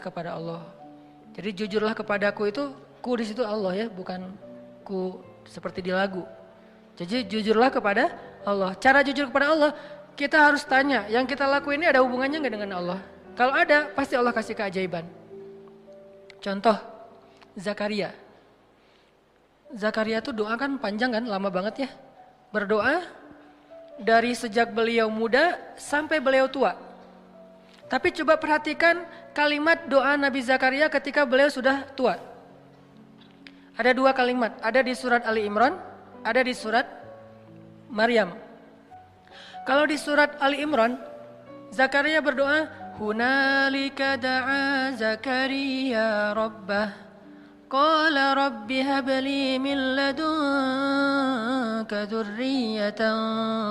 kepada Allah. Jadi jujurlah kepadaku itu, ku di situ Allah ya, bukan ku seperti di lagu. Jadi jujurlah kepada Allah. Cara jujur kepada Allah, kita harus tanya, yang kita lakuin ini ada hubungannya nggak dengan Allah? Kalau ada, pasti Allah kasih keajaiban. Contoh, Zakaria. Zakaria tuh doa kan panjang kan, lama banget ya. Berdoa dari sejak beliau muda sampai beliau tua. Tapi coba perhatikan kalimat doa Nabi Zakaria ketika beliau sudah tua. Ada dua kalimat, ada di surat Ali Imran, ada di surat Maryam. Kalau di surat Ali Imran, Zakaria berdoa, hunalika da'a Zakaria rabbah, qala rabbi habli min ladunka dzurriyyatan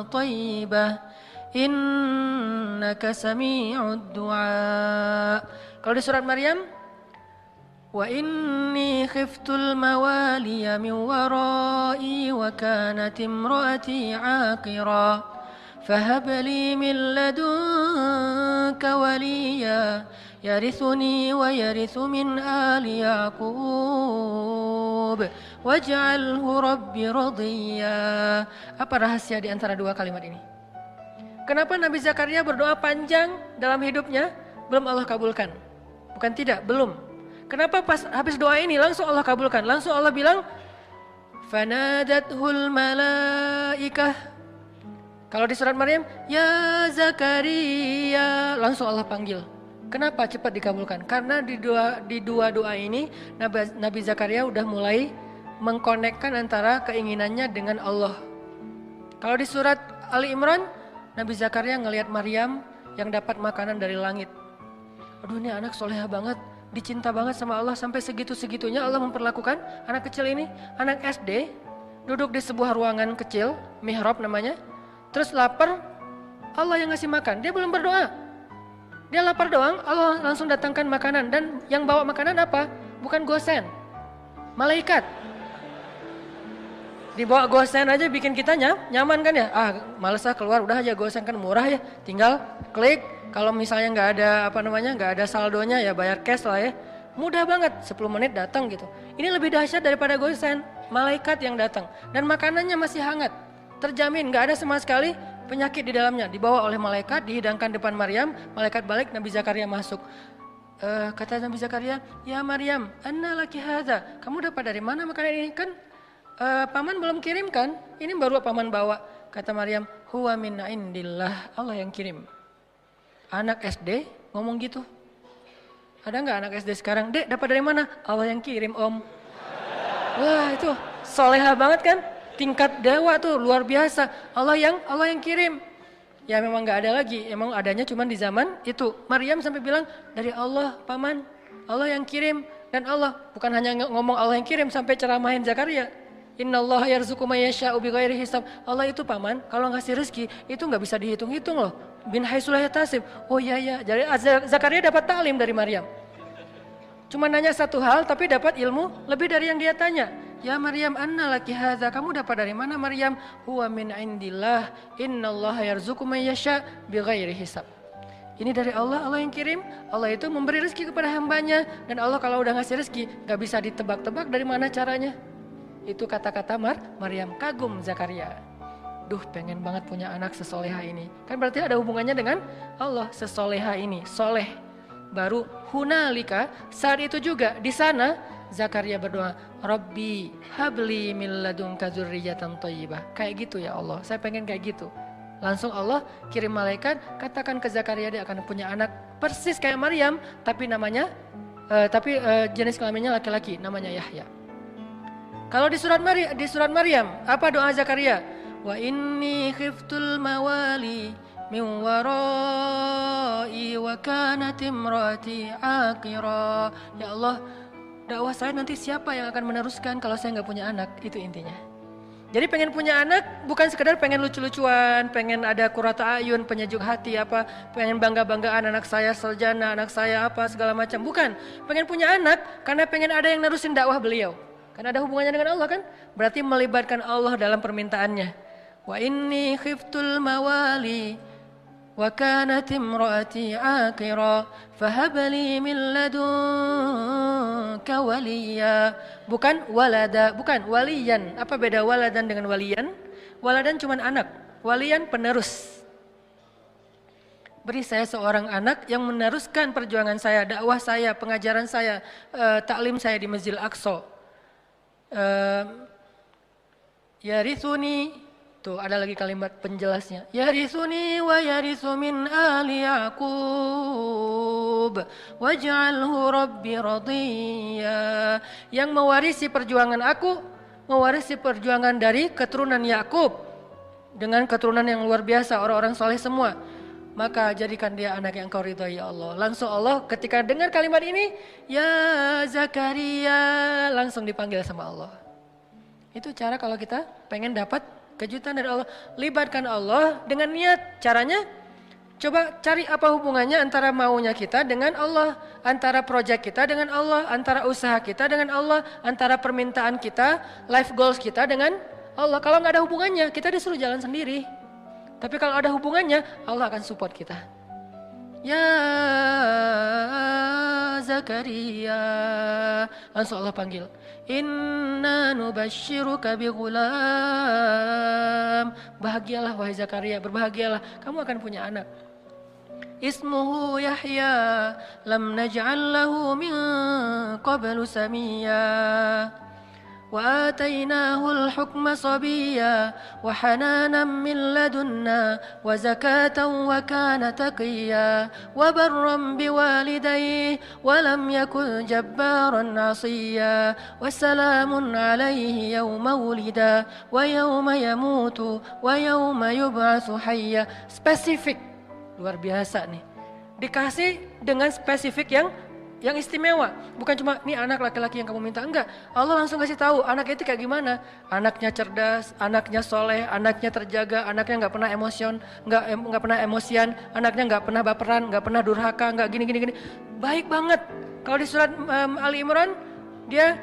thayyibah, innaka sami'ud du'a. Kalau di surat Maryam, wa inni khiftul mawaliya min warai wa kanat imraati aqira fahab li min ladunka waliya yarithuni wa yarithu min ali yaqub waj'alhu rabbi radiyya. Apa rahasia di antara dua kalimat ini? Kenapa Nabi Zakaria berdoa panjang dalam hidupnya belum Allah kabulkan? Bukan tidak, belum. Kenapa pas habis doa ini langsung Allah kabulkan? Langsung Allah bilang, fanadathul malaikah. Kalau di surat Maryam, ya Zakaria, langsung Allah panggil. Kenapa cepat dikabulkan? Karena di dua doa ini Nabi Zakaria udah mulai mengkonekkan antara keinginannya dengan Allah. Kalau di surat Ali Imran, Nabi Zakaria ngelihat Maryam yang dapat makanan dari langit. Aduh, ini anak soleha banget. Dicinta banget sama Allah, sampai segitu-segitunya Allah memperlakukan anak kecil ini. Anak SD duduk di sebuah ruangan kecil, mihrab namanya. Terus lapar, Allah yang ngasih makan. Dia belum berdoa, dia lapar doang, Allah langsung datangkan makanan. Dan yang bawa makanan apa? Bukan gosen, malaikat. Dibawa gosen aja bikin kita nyaman kan ya. Males keluar, udah aja gosen kan murah ya, tinggal klik. Kalau misalnya nggak ada saldonya ya bayar cash lah ya. Mudah banget, 10 menit datang gitu. Ini lebih dahsyat daripada gosen, malaikat yang datang. Dan makanannya masih hangat, terjamin nggak ada sama sekali penyakit di dalamnya. Dibawa oleh malaikat, dihidangkan depan Maryam, malaikat balik, Nabi Zakaria masuk. Kata Nabi Zakaria, ya Maryam, anna laki hadza? Kamu dapat dari mana makanan ini? Kan paman belum kirim kan? Ini baru paman bawa. Kata Maryam, huwa min indillah, Allah yang kirim. Anak SD ngomong gitu. Ada nggak anak SD sekarang? Dek, dapat dari mana? Allah yang kirim, Om. Wah, itu soleha banget kan? Tingkat dewa tuh luar biasa. Allah yang kirim. Ya memang nggak ada lagi. Emang adanya cuma di zaman itu. Maryam sampai bilang dari Allah, paman. Allah yang kirim. Dan Allah bukan hanya ngomong Allah yang kirim, sampai ceramahin Zakaria. Innallaha yarzuqu may yasha'u bighairi hisab. Allah itu paman, kalau ngasih rezeki itu nggak bisa dihitung-hitung loh. Bin haitsu la yahtasib. Oh iya ya. Jadi Zakaria dapat taklim dari Maryam. Cuma nanya satu hal tapi dapat ilmu lebih dari yang dia tanya. Ya Maryam, anna laki hadza? Kamu dapat dari mana Maryam? Huwa min indillah. Innallaha yarzuqu may yasha' bighairi hisab. Ini dari Allah, Allah yang kirim. Allah itu memberi rezeki kepada hambanya. Dan Allah kalau udah ngasih rezeki gak bisa ditebak-tebak dari mana caranya. Itu kata-kata Maryam. Kagum Zakaria. Duh, pengen banget punya anak sesoleha ini. Kan berarti ada hubungannya dengan Allah. Sesoleha ini, soleh. Baru hunalika, saat itu juga di sana Zakaria berdoa, Rabbi habli min ladunka dzurriyyatan thayyibah. Kayak gitu ya Allah, saya pengen kayak gitu. Langsung Allah kirim malaikat, katakan ke Zakaria dia akan punya anak persis kayak Maryam, tapi namanya jenis kelaminnya laki-laki, namanya Yahya. Kalau di surat Maryam, apa doa Zakaria? Wa inni khiftul mawali min warai wa kanat imraati aqira. Ya Allah, dakwah saya nanti siapa yang akan meneruskan kalau saya nggak punya anak? Itu intinya. Jadi pengen punya anak bukan sekedar pengen lucu-lucuan, pengen ada qurrata ayun, penyejuk hati apa, pengen bangga-banggaan anak saya sarjana, anak saya apa segala macam. Bukan, pengen punya anak karena pengen ada yang nerusin dakwah beliau. Karena ada hubungannya dengan Allah kan? Berarti melibatkan Allah dalam permintaannya. Wa inni khiftul mawali wa kanat imraati aqira fahab li min ladunka waliya. Bukan walada, bukan waliyan. Apa beda waladan dengan waliyan? Waladan cuma anak, waliyan penerus. Beri saya seorang anak yang meneruskan perjuangan saya, dakwah saya, pengajaran saya, taklim saya di Masjidil Aqsa. Yarithuni, tuh ada lagi kalimat penjelasnya. Yarithuni wa yarithu min ali Yaqub waj'alhu rabbi radiyya. Yang mewarisi perjuangan aku, mewarisi perjuangan dari keturunan Yakub dengan keturunan yang luar biasa, orang-orang soleh semua. Maka jadikan dia anak yang Engkau ridhai ya Allah. Langsung Allah ketika dengar kalimat ini, ya Zakaria, langsung dipanggil sama Allah. Itu cara kalau kita pengen dapat kejutan dari Allah. Libatkan Allah dengan niat. Caranya, coba cari apa hubungannya antara maunya kita dengan Allah. Antara proyek kita dengan Allah. Antara usaha kita dengan Allah. Antara permintaan kita, life goals kita dengan Allah. Kalau nggak ada hubungannya, kita disuruh jalan sendiri. Tapi kalau ada hubungannya, Allah akan support kita. Ya Zakaria, langsung Allah panggil. Inna nubashiruka bi ghulam. Bahagialah wahai Zakaria, berbahagialah, kamu akan punya anak. Ismuhu Yahya, lam naj'al lahu min qablu samiyya. وآتيناه الحكم صبيا وحنانا من لدنا وزكاة وكان تقيا وبرا بوالديه ولم يكن جبارا عصيا وسلام عليه يوم ولد ويوم يموت ويوم يبعث حيا. Spesifik, luar biasa nih. Dikasih dengan spesifik yang istimewa, bukan cuma nih anak laki-laki yang kamu minta, enggak. Allah langsung kasih tahu anaknya itu kayak gimana. Anaknya cerdas, anaknya soleh, anaknya terjaga, anaknya nggak pernah nggak pernah emosian, anaknya nggak pernah baperan, nggak pernah durhaka, nggak gini. Baik banget. Kalau di surat Ali Imran dia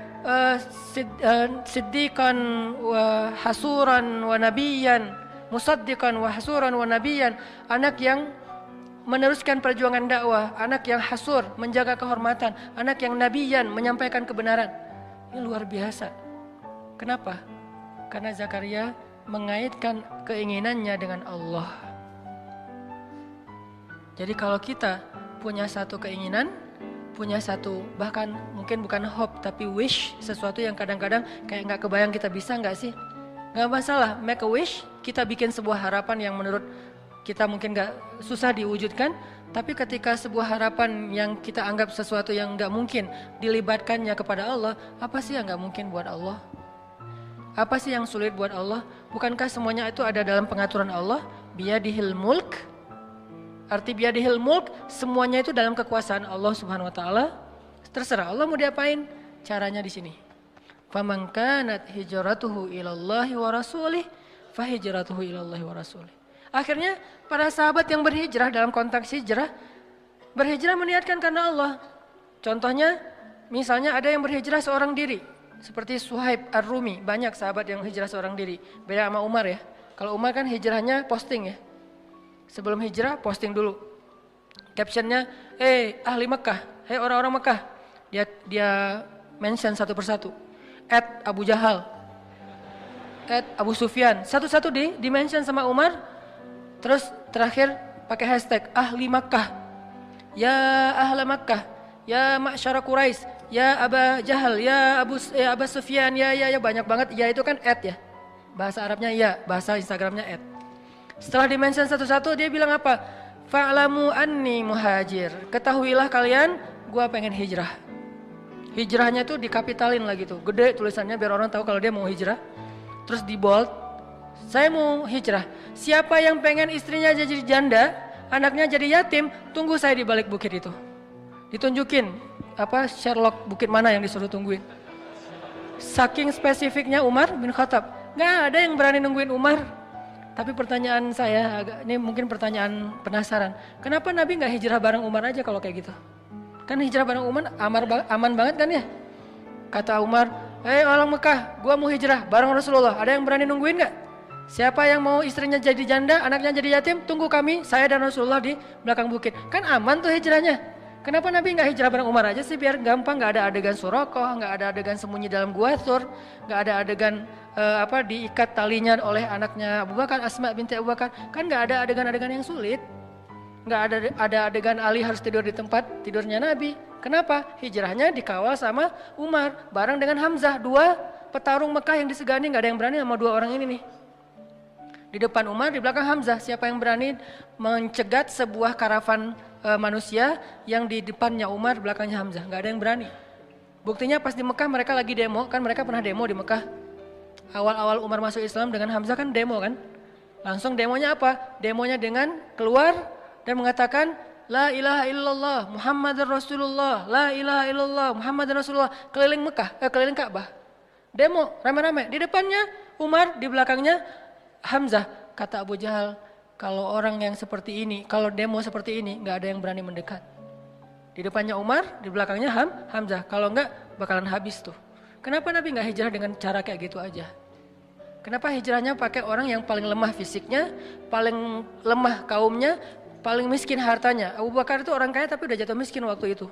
siddiqan wa hasuran wa nabiyan, musaddiqan wa hasuran wa nabiyan, anak yang meneruskan perjuangan dakwah, anak yang hasur, menjaga kehormatan, anak yang nabiyan, menyampaikan kebenaran. Ini luar biasa. Kenapa? Karena Zakaria mengaitkan keinginannya dengan Allah. Jadi kalau kita punya satu keinginan, punya satu, bahkan mungkin bukan hope, tapi wish, sesuatu yang kadang-kadang kayak gak kebayang kita bisa gak sih? Gak masalah, make a wish, kita bikin sebuah harapan yang menurut kita mungkin gak susah diwujudkan, tapi ketika sebuah harapan yang kita anggap sesuatu yang gak mungkin, dilibatkannya kepada Allah, apa sih yang gak mungkin buat Allah? Apa sih yang sulit buat Allah? Bukankah semuanya itu ada dalam pengaturan Allah? Biyadihil mulk. Arti biyadihil mulk, semuanya itu dalam kekuasaan Allah Subhanahu wa taala. Terserah Allah mau diapain, caranya di sini. Faman kanat hijratuhu ilallahi wa rasulih, fahijratuhu ilallahi wa rasulih. Akhirnya para sahabat yang berhijrah dalam konteks hijrah, berhijrah meniatkan karena Allah. Contohnya, misalnya ada yang berhijrah seorang diri, seperti Suhaib Ar-Rumi, banyak sahabat yang hijrah seorang diri. Beda sama Umar ya. Kalau Umar kan hijrahnya posting ya. Sebelum hijrah posting dulu. Captionnya, ahli Mekah, orang-orang Mekah. Dia mention satu persatu. @Abu Jahal, @Abu Sufyan, satu-satu di mention sama Umar. Terus terakhir pakai hashtag ahli Makkah, ya ahla Makkah, ya ma'syara Quraisy, ya Aba Jahal, ya Abu Sufyan, ya banyak banget. Ya itu kan ya, bahasa Arabnya ya, bahasa Instagramnya . Setelah dimention satu-satu dia bilang apa? Fa'lamu anni muhajir, ketahuilah kalian gua pengen hijrah. Hijrahnya tuh dikapitalin lagi tuh, gede tulisannya biar orang tahu kalau dia mau hijrah. Terus di bold, saya mau hijrah. Siapa yang pengen istrinya jadi janda, anaknya jadi yatim, tunggu saya di balik bukit itu. Ditunjukin Sherlock bukit mana yang disuruh tungguin. Saking spesifiknya Umar bin Khattab, nggak ada yang berani nungguin Umar. Tapi pertanyaan saya, ini mungkin pertanyaan penasaran, kenapa Nabi nggak hijrah bareng Umar aja kalau kayak gitu? Kan hijrah bareng Umar aman banget kan ya? Kata Umar, orang Mekah, gua mau hijrah bareng Rasulullah, ada yang berani nungguin nggak? Siapa yang mau istrinya jadi janda, anaknya jadi yatim, tunggu kami, saya dan Rasulullah di belakang bukit. Kan aman tuh hijrahnya. Kenapa Nabi nggak hijrah bareng Umar aja sih, biar gampang, nggak ada adegan Surakoh, nggak ada adegan sembunyi dalam gua Thur, nggak ada adegan diikat talinya oleh anaknya Abu Bakar, Asma binti Abu Bakar. Kan nggak ada adegan-adegan yang sulit. Nggak ada adegan Ali harus tidur di tempat tidurnya Nabi. Kenapa? Hijrahnya dikawal sama Umar bareng dengan Hamzah, dua petarung Mekah yang disegani, nggak ada yang berani sama dua orang ini nih. Di depan Umar, di belakang Hamzah. Siapa yang berani mencegat sebuah karavan manusia yang di depannya Umar, belakangnya Hamzah? Nggak ada yang berani. Buktinya pas di Mekah mereka lagi demo, kan mereka pernah demo di Mekah. Awal-awal Umar masuk Islam dengan Hamzah kan demo kan. Langsung demonya apa? Demonya dengan keluar dan mengatakan La ilaha illallah Muhammadar Rasulullah, La ilaha illallah Muhammadar Rasulullah, keliling Mekah, keliling Ka'bah. Demo rame-rame. Di depannya Umar, di belakangnya Hamzah. Kata Abu Jahal, kalau orang yang seperti ini, kalau demo seperti ini, nggak ada yang berani mendekat. Di depannya Umar, di belakangnya Hamzah. Kalau enggak, bakalan habis tuh. Kenapa Nabi nggak hijrah dengan cara kayak gitu aja? Kenapa hijrahnya pakai orang yang paling lemah fisiknya, paling lemah kaumnya, paling miskin hartanya? Abu Bakar itu orang kaya tapi udah jatuh miskin waktu itu.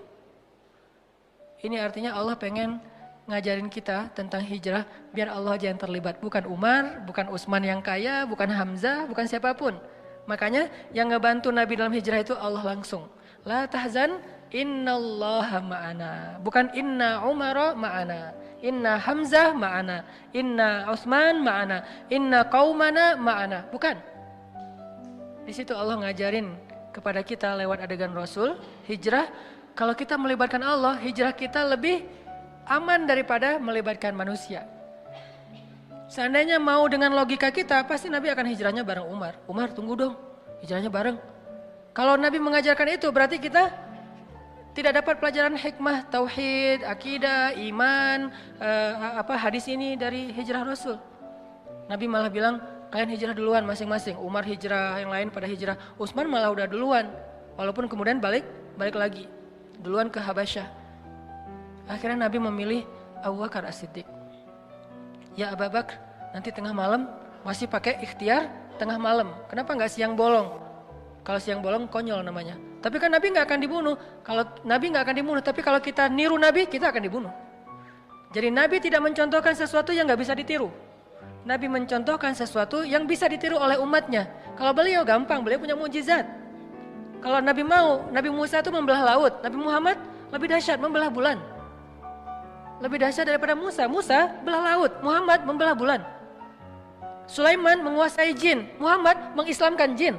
Ini artinya Allah pengen ngajarin kita tentang hijrah biar Allah aja yang terlibat, bukan Umar, bukan Utsman yang kaya, bukan Hamzah, bukan siapapun. Makanya yang ngebantu Nabi dalam hijrah itu Allah langsung. La tahzan innallaha ma'ana, bukan inna Umara ma'ana, inna Hamzah ma'ana, inna Utsman ma'ana, inna qaumana ma'ana, bukan. Di situ Allah ngajarin kepada kita lewat adegan Rasul hijrah. Kalau kita melibatkan Allah, hijrah kita lebih aman daripada melibatkan manusia. Seandainya mau dengan logika kita, pasti Nabi akan hijrahnya bareng Umar. Umar tunggu dong, hijrahnya bareng. Kalau Nabi mengajarkan itu, berarti kita tidak dapat pelajaran hikmah, tauhid, akidah, iman, hadis ini dari hijrah Rasul. Nabi malah bilang, kalian hijrah duluan masing-masing. Umar hijrah, yang lain pada hijrah. Utsman malah udah duluan, walaupun kemudian balik lagi, duluan ke Habasyah. Akhirnya Nabi memilih Abu Bakar As-Siddiq. Ya Abu Bakar, nanti tengah malam masih pakai ikhtiar tengah malam. Kenapa nggak siang bolong? Kalau siang bolong konyol namanya. Tapi kan Nabi nggak akan dibunuh. Kalau Nabi nggak akan dibunuh, tapi kalau kita niru Nabi, kita akan dibunuh. Jadi Nabi tidak mencontohkan sesuatu yang nggak bisa ditiru. Nabi mencontohkan sesuatu yang bisa ditiru oleh umatnya. Kalau beliau gampang, beliau punya mukjizat. Kalau Nabi mau, Nabi Musa itu membelah laut. Nabi Muhammad lebih dahsyat, membelah bulan. Lebih dahsyat daripada Musa. Musa belah laut, Muhammad membelah bulan. Sulaiman menguasai jin, Muhammad mengislamkan jin.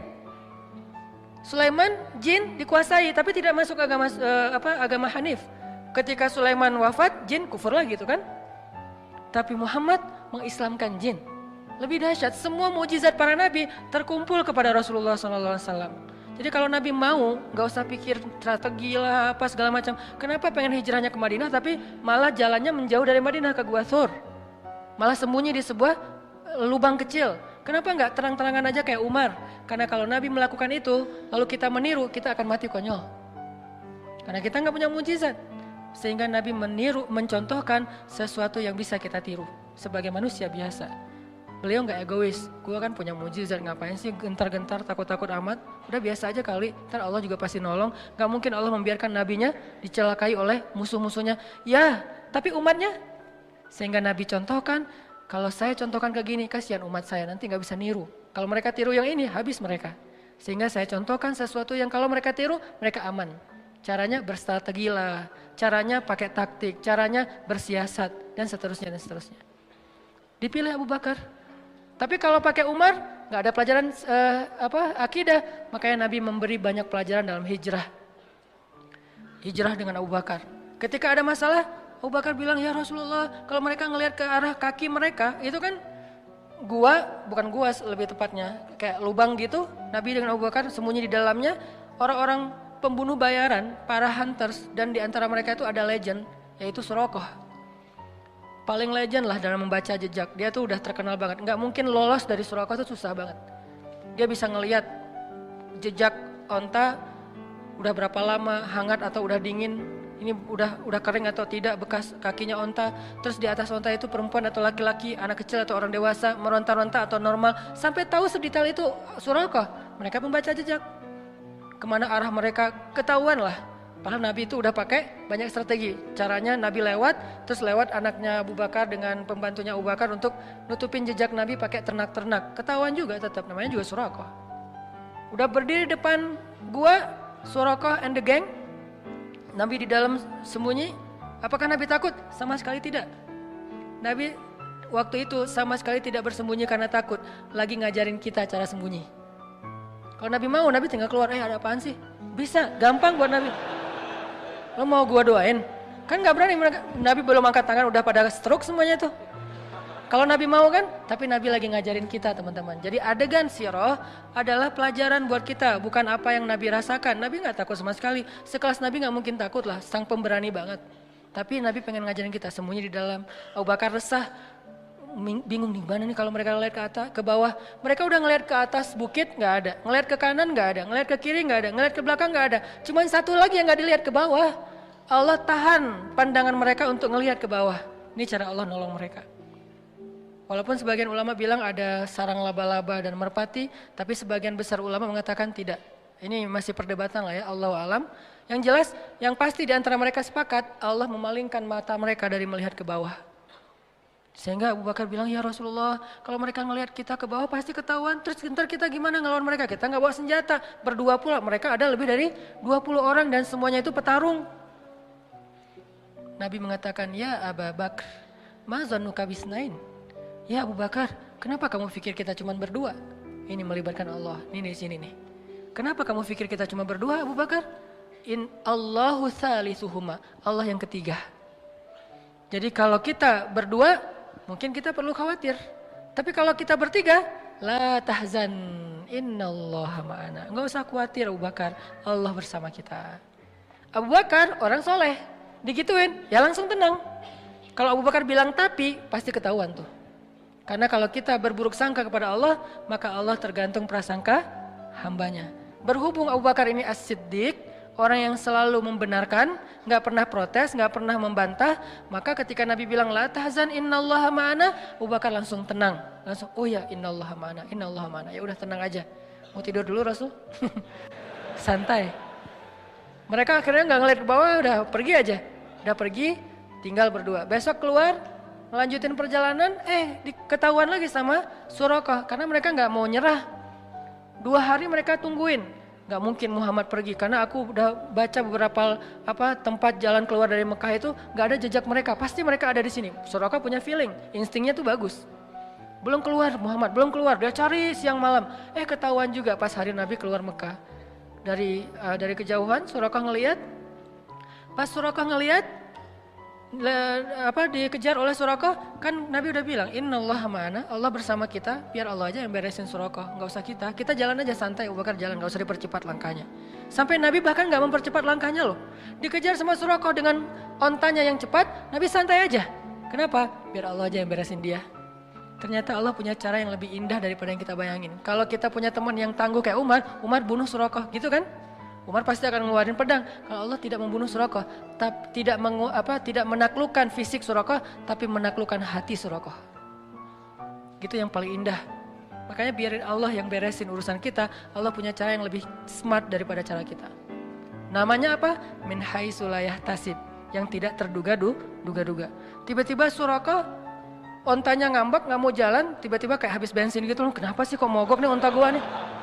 Sulaiman jin dikuasai tapi tidak masuk agama Hanif. Ketika Sulaiman wafat, jin kufur lagi itu kan. Tapi Muhammad mengislamkan jin. Lebih dahsyat, semua mukjizat para nabi terkumpul kepada Rasulullah SAW. Jadi kalau Nabi mau, nggak usah pikir strategi lah apa segala macam. Kenapa pengen hijrahnya ke Madinah tapi malah jalannya menjauh dari Madinah ke Gua Thur? Malah sembunyi di sebuah lubang kecil. Kenapa nggak terang-terangan aja kayak Umar? Karena kalau Nabi melakukan itu, lalu kita meniru, kita akan mati konyol. Karena kita nggak punya mukjizat. Sehingga Nabi mencontohkan sesuatu yang bisa kita tiru sebagai manusia biasa. Beliau nggak egois, gue kan punya mujizat, ngapain sih gentar-gentar takut-takut amat, udah biasa aja kali, ntar Allah juga pasti nolong. Gak mungkin Allah membiarkan nabinya dicelakai oleh musuh-musuhnya. Ya, tapi umatnya, sehingga Nabi contohkan, kalau saya contohkan ke gini, kasihan umat saya, nanti gak bisa niru. Kalau mereka tiru yang ini, habis mereka. Sehingga saya contohkan sesuatu yang kalau mereka tiru, mereka aman. Caranya berstrategi lah, caranya pakai taktik, caranya bersiasat, dan seterusnya dan seterusnya. Dipilih Abu Bakar. Tapi kalau pakai Umar, nggak ada pelajaran akidah. Makanya Nabi memberi banyak pelajaran dalam hijrah. Hijrah dengan Abu Bakar. Ketika ada masalah, Abu Bakar bilang, ya Rasulullah, kalau mereka ngelihat ke arah kaki mereka, itu kan bukan gua lebih tepatnya, kayak lubang gitu. Nabi dengan Abu Bakar sembunyi di dalamnya, orang-orang pembunuh bayaran, para hunters, dan di antara mereka itu ada legend, yaitu Surakoh. Paling legend lah dalam membaca jejak. Dia tuh udah terkenal banget. Nggak mungkin lolos dari Surakoh itu susah banget. Dia bisa ngelihat jejak onta udah berapa lama, hangat atau udah dingin. ini udah kering atau tidak bekas kakinya onta. Terus di atas onta itu perempuan atau laki-laki, anak kecil atau orang dewasa, meronta-ronta atau normal. Sampai tahu sedetail itu Suraqah. Mereka membaca jejak. Kemana arah mereka ketahuan lah. Padahal Nabi itu udah pakai banyak strategi. Caranya Nabi lewat, terus lewat anaknya Abu Bakar dengan pembantunya Abu Bakar untuk nutupin jejak Nabi pakai ternak-ternak. Ketahuan juga tetap, namanya juga Suraqah. Udah berdiri depan gua, Suraqah and the gang. Nabi di dalam sembunyi. Apakah Nabi takut? Sama sekali tidak. Nabi waktu itu sama sekali tidak bersembunyi karena takut. Lagi ngajarin kita cara sembunyi. Kalau Nabi mau, Nabi tinggal keluar. Ada apaan sih? Bisa, gampang buat Nabi. Lo mau gua doain? Kan gak berani mereka. Nabi belum angkat tangan udah pada stroke semuanya tuh. Kalau Nabi mau kan, tapi Nabi lagi ngajarin kita teman-teman. Jadi adegan sirah adalah pelajaran buat kita, bukan apa yang Nabi rasakan. Nabi gak takut sama sekali. Sekelas Nabi gak mungkin takut lah, sang pemberani banget. Tapi Nabi pengen ngajarin kita, sembunyi di dalam. Abu Bakar resah, bingung nih, mana nih kalau mereka ngeliat ke atas, ke bawah. Mereka udah ngeliat ke atas bukit gak ada, ngeliat ke kanan gak ada, ngeliat ke kiri gak ada, ngeliat ke belakang gak ada. Cuman satu lagi yang gak dilihat ke bawah. Allah tahan pandangan mereka untuk ngeliat ke bawah. Ini cara Allah nolong mereka. Walaupun sebagian ulama bilang ada sarang laba-laba dan merpati, tapi sebagian besar ulama mengatakan tidak. Ini masih perdebatan lah ya, Allahu alam. Yang jelas, yang pasti di antara mereka sepakat, Allah memalingkan mata mereka dari melihat ke bawah. Sehingga Abu Bakar bilang, ya Rasulullah, kalau mereka ngelihat kita ke bawah pasti ketahuan. Terus ntar kita gimana ngelawan mereka? Kita nggak bawa senjata, berdua pula. Mereka ada lebih dari 20 orang dan semuanya itu petarung. Nabi mengatakan, ya Abu Bakar, ma zannuka bisnain? Ya Abu Bakar, kenapa kamu pikir kita cuma berdua? Ini melibatkan Allah. Ini di sini nih. Kenapa kamu pikir kita cuma berdua, Abu Bakar? In Allahu tsalisuhuma. Allah yang ketiga. Jadi kalau kita berdua, mungkin kita perlu khawatir. Tapi kalau kita bertiga, la tahzan, innallaha ma'ana. Enggak usah khawatir Abu Bakar, Allah bersama kita. Abu Bakar orang soleh, digituin, ya langsung tenang. Kalau Abu Bakar bilang tapi, pasti ketahuan tuh. Karena kalau kita berburuk sangka kepada Allah, maka Allah tergantung prasangka hambanya. Berhubung Abu Bakar ini as-siddiq, orang yang selalu membenarkan, gak pernah protes, gak pernah membantah, maka ketika Nabi bilang la tahzan innallaha ma'ana, Abu Bakar langsung tenang. Langsung, oh ya innallaha ma'ana, innallaha ma'ana. Ya udah tenang aja. Mau tidur dulu Rasul? Santai. Mereka akhirnya gak ngeliat ke bawah, udah pergi aja. Udah pergi, tinggal berdua. Besok keluar, melanjutin perjalanan, ketahuan lagi sama Suraqah. Karena mereka gak mau nyerah. 2 hari mereka tungguin. Gak mungkin Muhammad pergi. Karena aku udah baca beberapa tempat jalan keluar dari Mekah itu gak ada jejak mereka. Pasti mereka ada di sini. Suraqah punya feeling. Instingnya tuh bagus. Belum keluar Muhammad, belum keluar. Dia cari siang malam. Ketahuan juga pas hari Nabi keluar Mekah. Dari kejauhan Suraqah ngelihat. Pas Suraqah ngelihat, dikejar oleh Suraqah, kan Nabi udah bilang innallaha ma'ana, Allah bersama kita, biar Allah aja yang beresin Suraqah, nggak usah kita jalan aja santai. Abu Bakar jalan, nggak usah dipercepat langkahnya. Sampai Nabi bahkan nggak mempercepat langkahnya loh, dikejar sama Suraqah dengan ontanya yang cepat, Nabi santai aja. Kenapa? Biar Allah aja yang beresin dia. Ternyata Allah punya cara yang lebih indah daripada yang kita bayangin. Kalau kita punya teman yang tangguh kayak Umar bunuh Suraqah gitu kan? Umar pasti akan ngeluarin pedang. Kalau Allah tidak membunuh Suraqah, tidak menaklukkan fisik Suraqah, tapi menaklukkan hati Suraqah. Gitu yang paling indah. Makanya biarin Allah yang beresin urusan kita. Allah punya cara yang lebih smart daripada cara kita. Namanya apa? Min haitsu la yahtasib, yang tidak terduga-duga. Tiba-tiba Suraqah ontanya ngambek, nggak mau jalan, tiba-tiba kayak habis bensin gitu loh. Kenapa sih kok mogok nih onta gua nih?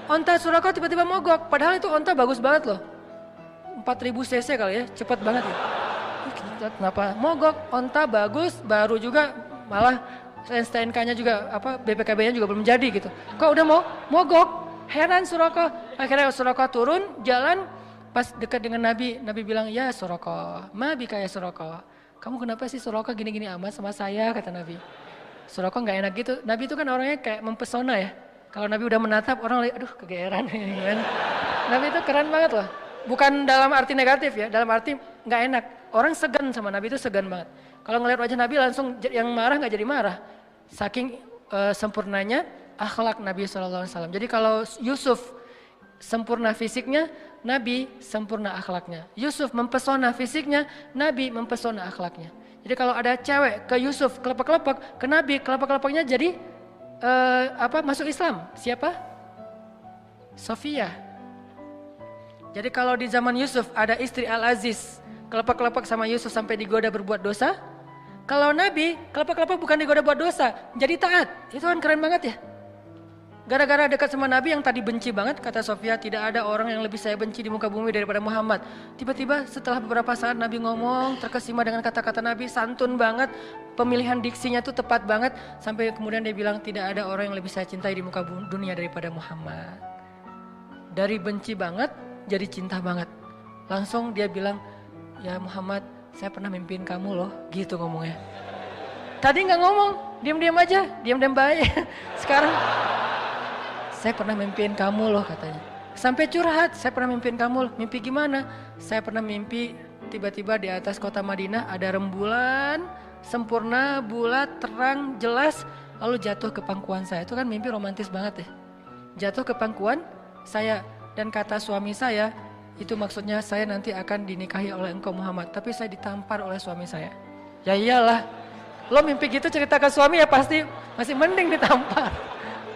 Onta Suraqah tiba-tiba mogok, padahal itu onta bagus banget loh. 4000 cc kali ya, cepet banget ya. Kenapa mogok? Onta bagus, baru juga, malah STNK-nya juga, BPKB-nya juga belum jadi gitu. Kok udah mau mogok? Heran Suraqah. Akhirnya Suraqah turun, jalan, pas dekat dengan Nabi bilang, ya Suraqah, ma bika ya Suraqah. Kamu kenapa sih Suraqah gini-gini amat sama saya, kata Nabi. Suraqah gak enak gitu. Nabi itu kan orangnya kayak mempesona ya. Kalau Nabi udah menatap, orang lihat, aduh kegeeran. Nabi itu keren banget loh. Bukan dalam arti negatif ya, dalam arti gak enak. Orang segan sama Nabi itu segan banget. Kalau ngeliat wajah Nabi langsung yang marah gak jadi marah. Saking sempurnanya akhlak Nabi SAW. Jadi kalau Yusuf sempurna fisiknya, Nabi sempurna akhlaknya. Yusuf mempesona fisiknya, Nabi mempesona akhlaknya. Jadi kalau ada cewek ke Yusuf kelepek-kelepek, ke Nabi kelepek-kelepeknya jadi masuk Islam. Siapa? Sofia. Jadi kalau di zaman Yusuf ada istri Al-Aziz, kelepek-kelepek sama Yusuf sampai digoda berbuat dosa. Kalau Nabi, kelepek-kelepek bukan digoda buat dosa, jadi taat. Itu kan keren banget ya. Gara-gara dekat sama Nabi yang tadi benci banget, kata Sofia, tidak ada orang yang lebih saya benci di muka bumi daripada Muhammad. Tiba-tiba setelah beberapa saat Nabi ngomong, terkesima dengan kata-kata Nabi, santun banget, pemilihan diksinya tuh tepat banget. Sampai kemudian dia bilang, tidak ada orang yang lebih saya cintai di muka dunia daripada Muhammad. Dari benci banget, jadi cinta banget. Langsung dia bilang, ya Muhammad, saya pernah mimpiin kamu loh, gitu ngomongnya. Tadi nggak ngomong, diam-diam aja, diam-diam baik. Sekarang, saya pernah mimpiin kamu loh katanya. Sampai curhat, saya pernah mimpiin kamu loh. Mimpi gimana? Saya pernah mimpi tiba-tiba di atas kota Madinah ada rembulan, sempurna, bulat, terang, jelas. Lalu jatuh ke pangkuan saya. Itu kan mimpi romantis banget ya. Jatuh ke pangkuan saya dan kata suami saya, itu maksudnya saya nanti akan dinikahi oleh engkau Muhammad. Tapi saya ditampar oleh suami saya. Ya iyalah, lo mimpi gitu cerita ke suami ya pasti masih mending ditampar.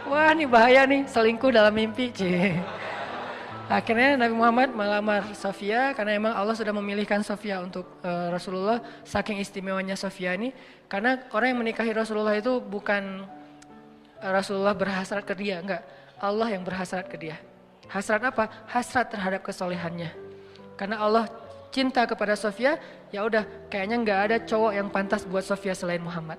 Wah ini bahaya nih, selingkuh dalam mimpi. Akhirnya Nabi Muhammad melamar Sofia karena emang Allah sudah memilihkan Sofia untuk Rasulullah. Saking istimewanya Sofia ini, karena orang yang menikahi Rasulullah itu bukan Rasulullah berhasrat ke dia, enggak. Allah yang berhasrat ke dia. Hasrat apa? Hasrat terhadap kesolehannya. Karena Allah cinta kepada Sofia, ya udah kayaknya enggak ada cowok yang pantas buat Sofia selain Muhammad.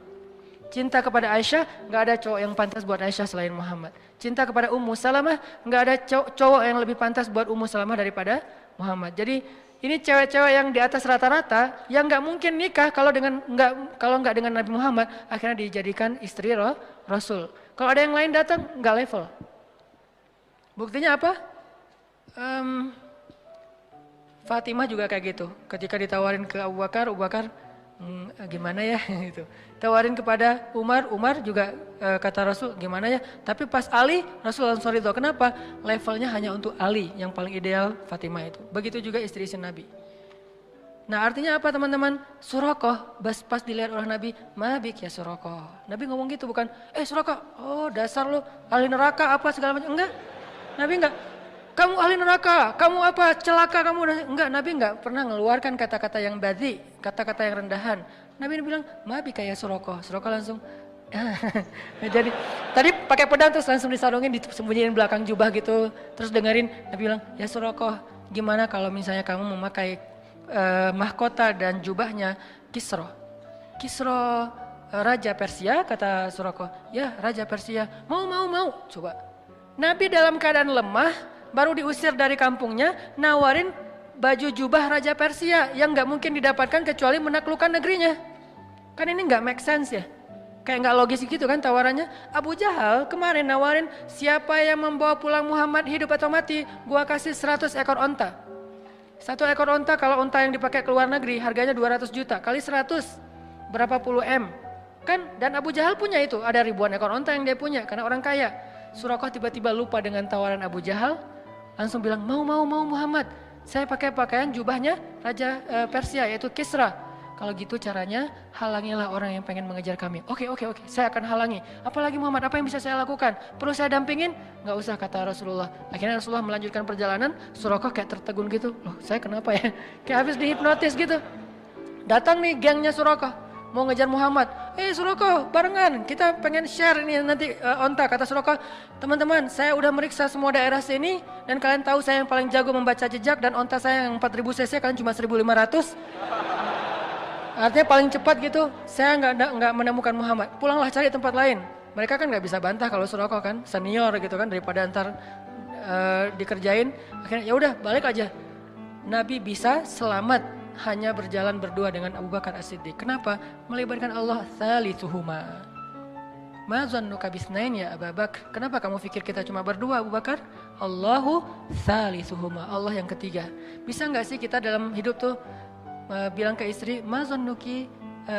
Cinta kepada Aisyah, nggak ada cowok yang pantas buat Aisyah selain Muhammad. Cinta kepada Ummu Salamah, nggak ada cowok yang lebih pantas buat Ummu Salamah daripada Muhammad. Jadi ini cewek-cewek yang di atas rata-rata, yang nggak mungkin nikah kalau nggak dengan Nabi Muhammad, akhirnya dijadikan istri Rasul. Kalau ada yang lain datang, nggak level. Buktinya apa? Fatimah juga kayak gitu. Ketika ditawarin ke Abu Bakar, gimana ya gitu. Tawarin kepada Umar juga kata Rasul gimana ya. Tapi pas Ali, Rasul langsung ridho. Kenapa? Levelnya hanya untuk Ali yang paling ideal, Fatimah itu. Begitu juga istri-istri Nabi. Nah artinya apa teman-teman? Surakoh, pas dilihat oleh Nabi, mabik ya Surakoh. Nabi ngomong gitu bukan, Surakoh, oh dasar lu ahli neraka apa segala macam. Enggak, Nabi enggak. Kamu ahli neraka, kamu apa, celaka kamu. Enggak, Nabi enggak pernah mengeluarkan kata-kata yang badhi, kata-kata yang rendahan. Nabi bilang, mabi kayak Surakoh. Surakoh langsung, jadi tadi pakai pedang terus langsung disarungin, disembunyiin belakang jubah gitu. Terus dengerin, Nabi bilang, ya Surakoh, gimana kalau misalnya kamu memakai mahkota dan jubahnya Kisra. Kisra Raja Persia, kata Surakoh. Ya Raja Persia, mau. Coba, Nabi dalam keadaan lemah, baru diusir dari kampungnya, nawarin baju jubah Raja Persia yang gak mungkin didapatkan kecuali menaklukkan negerinya. Kan ini gak make sense ya. Kayak gak logis gitu kan tawarannya. Abu Jahal kemarin nawarin, siapa yang membawa pulang Muhammad hidup atau mati, gua kasih 100 ekor onta. 1 ekor onta kalau onta yang dipakai ke luar negeri harganya 200 juta, kali 100 berapa puluh M. Kan, dan Abu Jahal punya itu, ada ribuan ekor onta yang dia punya karena orang kaya. Surakoh tiba-tiba lupa dengan tawaran Abu Jahal, langsung bilang, mau Muhammad, saya pakai pakaian jubahnya Raja Persia yaitu Kisra. Kalau gitu caranya halangilah orang yang pengen mengejar kami. Oke, saya akan halangi. Apalagi Muhammad, apa yang bisa saya lakukan? Perlu saya dampingin? Gak usah, kata Rasulullah. Akhirnya Rasulullah melanjutkan perjalanan, Surakoh kayak tertegun gitu. Loh saya kenapa ya? Kayak habis dihipnotis gitu. Datang nih gengnya Surakoh, mau ngejar Muhammad. Surakoh, barengan, kita pengen share ini nanti onta. Kata Surakoh, teman-teman, saya udah meriksa semua daerah sini dan kalian tahu saya yang paling jago membaca jejak dan onta saya yang 4000 cc, kalian cuma 1500. Artinya paling cepat gitu. Saya nggak menemukan Muhammad. Pulanglah cari tempat lain. Mereka kan nggak bisa bantah kalau Surakoh kan senior gitu kan, daripada antar dikerjain. Akhirnya ya udah balik aja. Nabi bisa selamat hanya berjalan berdua dengan Abu Bakar As-Siddiq. Kenapa? Melibatkan Allah thalithuhuma. Ma zannuka bisnain ya Abu Bakar. Kenapa kamu pikir kita cuma berdua Abu Bakar? Allahu thalithuhuma. Allah yang ketiga. Bisa nggak sih kita dalam hidup tuh bilang ke istri, ma zannuki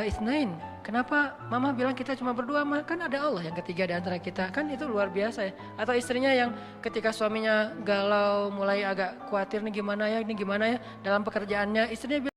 isnain? kenapa mama bilang kita cuma berdua, mah kan ada Allah yang ketiga di antara kita, kan itu luar biasa ya. Atau istrinya yang ketika suaminya galau, mulai agak khawatir nih gimana ya, ini gimana ya dalam pekerjaannya, istrinya bilang,